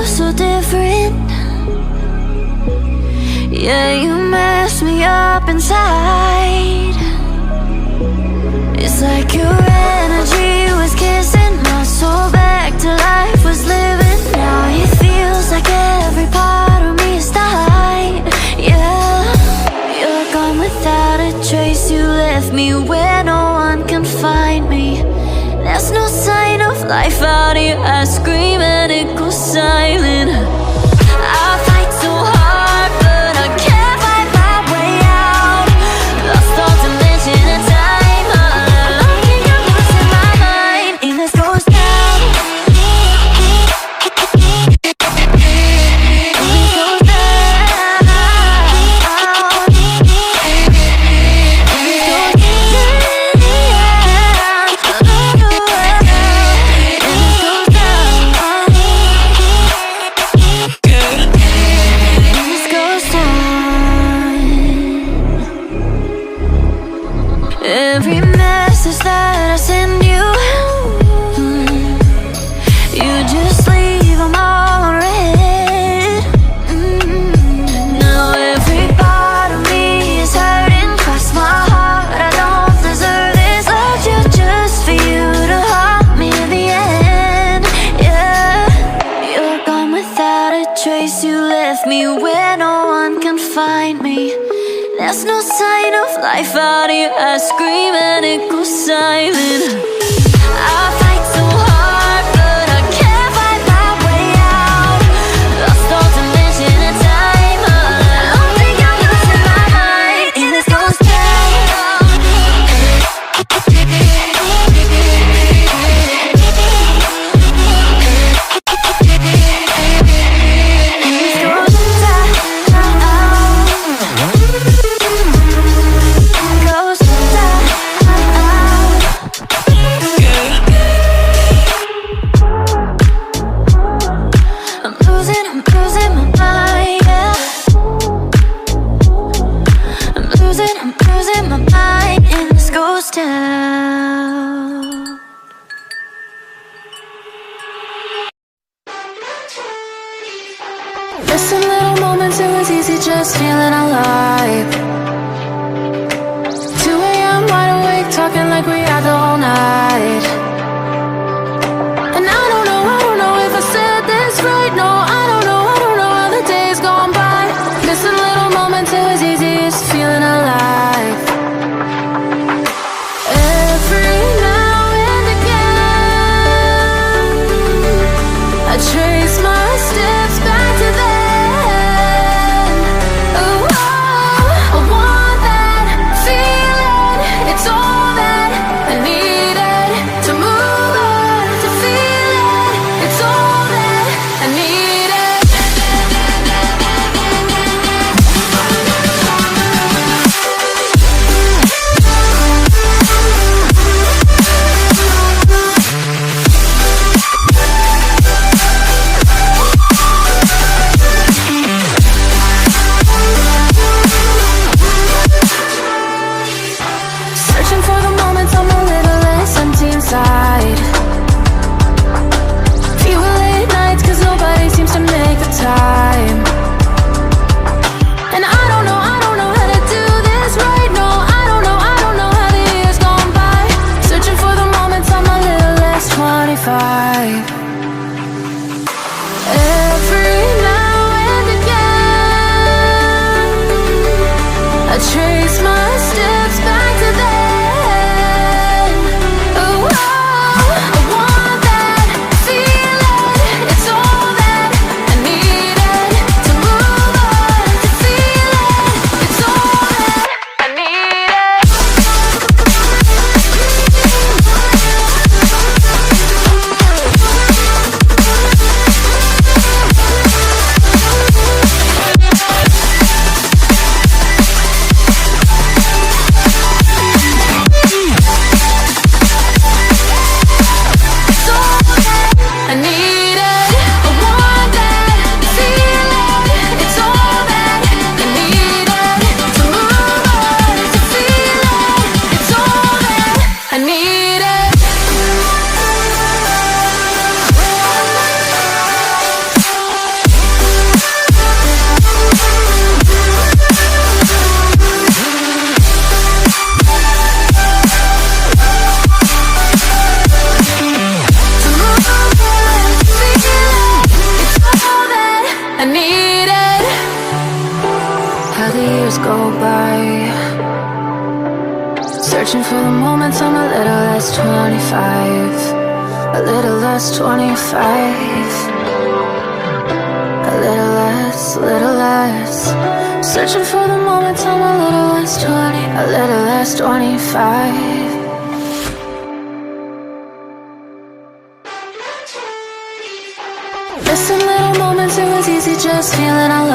feel so different. Yeah, you mess me up inside. It's like your energy was kissing my soul back to life, was living. Now it feels like every part of me is died. Yeah, you're gone without a trace. You left me where no one can find me. There's no sign of life out here. I scream and it goes silent. I fight so hard, but I can't fight my way out. Lost all dimension and time. I think I'm losing my mind. And this goes down. Every message that I send you, you just leave them all unread. Now every part of me is hurting. Cross my heart, I don't deserve this. Loved you just for you to haunt me in the end. Yeah, you're gone without a trace. You left me where no one can find me. There's no sign of life out here. I scream and it goes silent. I fight so hard, but I can't fight my way out. Lost all dimension and time. I don't think I'm losing my mind. And this goes down. Missing little moments, it was easy just feeling alive. 2 a.m. wide awake, talking like we had the whole night. And I don't know if I said this right. No, I don't know how the days gone by. Missing little moments, it was easy just feeling alive. Every now and again, I trace my steps back to then. It's all that I needed to move on, to feel it. It's all that I needed. Searching for the moments I'm a little less empty inside. Fewer late nights cause nobody seems to make the time. And I don't know how to do this right. No, I don't know how the years gone by. Searching for the moments I'm a little less 25. Every now and again, I trace my steps back to then. years go by, searching for the moments I'm a little less 25, a little less 25, a little less, searching for the moments I'm a little less 20, a little less 25. Missing little moments, it was easy just feeling alive.